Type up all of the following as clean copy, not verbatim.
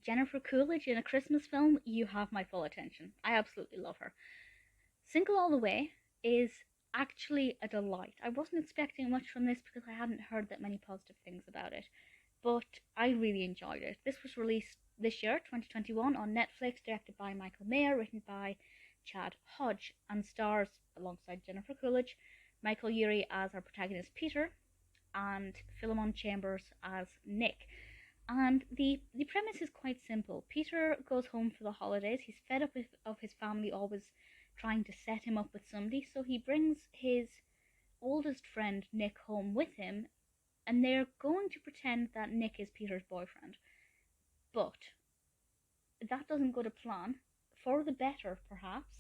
Jennifer Coolidge in a Christmas film, you have my full attention. I absolutely love her. Single All the Way is actually a delight. I wasn't expecting much from this because I hadn't heard that many positive things about it, but I really enjoyed it. This was released this year, 2021, on Netflix, directed by Michael Mayer, written by Chad Hodge, and stars, alongside Jennifer Coolidge, Michael Urie as our protagonist Peter, and Philemon Chambers as Nick. And the premise is quite simple. Peter goes home for the holidays. He's fed up of his family always trying to set him up with somebody, so he brings his oldest friend Nick home with him, and they're going to pretend that Nick is Peter's boyfriend. But that doesn't go to plan, for the better perhaps.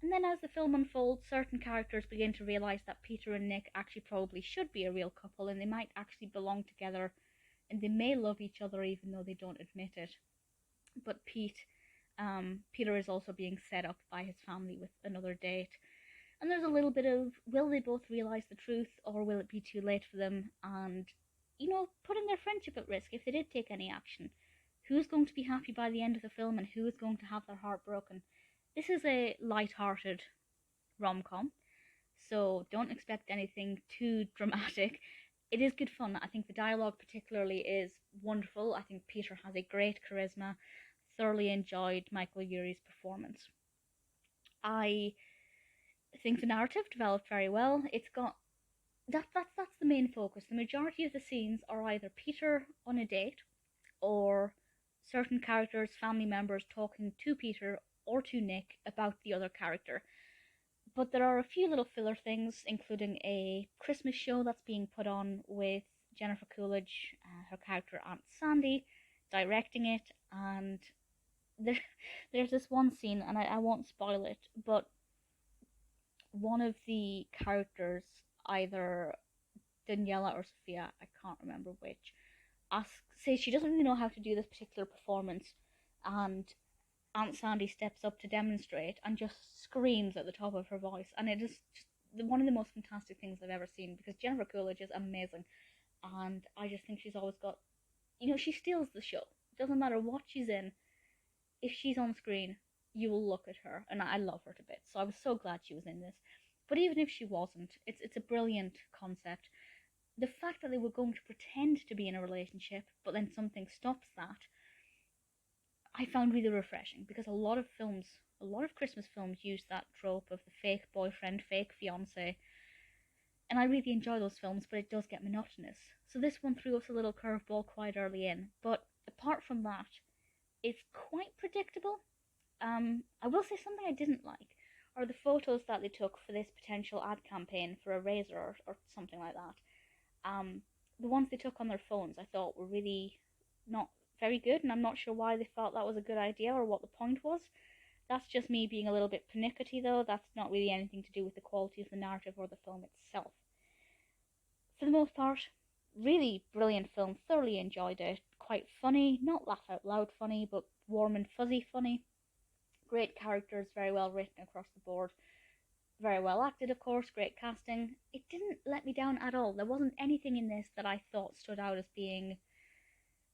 And then as the film unfolds, certain characters begin to realise that Peter and Nick actually probably should be a real couple, and they might actually belong together, and they may love each other even though they don't admit it. But Peter is also being set up by his family with another date. And there's a little bit of, will they both realise the truth, or will it be too late for them? And, putting their friendship at risk if they did take any action. Who's going to be happy by the end of the film, and who is going to have their heart broken? This is a light-hearted rom-com, so don't expect anything too dramatic. It is good fun. I think the dialogue particularly is wonderful. I think Peter has a great charisma. Thoroughly enjoyed Michael Urie's performance. I think the narrative developed very well. It's got that's the main focus. The majority of the scenes are either Peter on a date, or certain characters, family members, talking to Peter or to Nick about the other character. But there are a few little filler things, including a Christmas show that's being put on with Jennifer Coolidge, her character Aunt Sandy, directing it, and there's this one scene, and I won't spoil it, but one of the characters, either Daniela or Sofia, I can't remember which, says she doesn't really know how to do this particular performance, and Aunt Sandy steps up to demonstrate and just screams at the top of her voice, and it is just one of the most fantastic things I've ever seen, because Jennifer Coolidge is amazing, and I just think she's always got, she steals the show. It doesn't matter what she's in. If she's on screen, you will look at her, and I love her to bits, so I was so glad she was in this. But even if she wasn't, it's a brilliant concept. The fact that they were going to pretend to be in a relationship, but then something stops that, I found really refreshing, because a lot of Christmas films use that trope of the fake boyfriend, fake fiance, and I really enjoy those films, but it does get monotonous. So this one threw us a little curveball quite early in, but apart from that, it's quite predictable. I will say something I didn't like are the photos that they took for this potential ad campaign for a razor or something like that. The ones they took on their phones I thought were really not very good, and I'm not sure why they thought that was a good idea or what the point was. That's just me being a little bit pernickety though. That's not really anything to do with the quality of the narrative or the film itself. For the most part, really brilliant film, thoroughly enjoyed it. Quite funny, not laugh out loud funny, but warm and fuzzy funny. Great characters, very well written across the board. Very well acted, of course, great casting. It didn't let me down at all. There wasn't anything in this that I thought stood out as being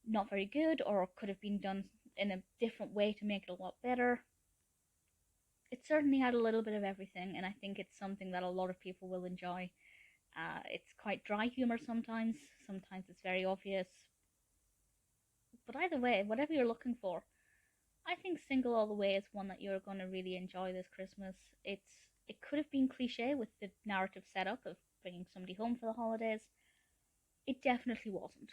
not very good or could have been done in a different way to make it a lot better. It certainly had a little bit of everything, and I think it's something that a lot of people will enjoy. It's quite dry humour sometimes it's very obvious. But either way, whatever you're looking for, I think Single All the Way is one that you're going to really enjoy this Christmas. It could have been cliche with the narrative setup of bringing somebody home for the holidays. It definitely wasn't.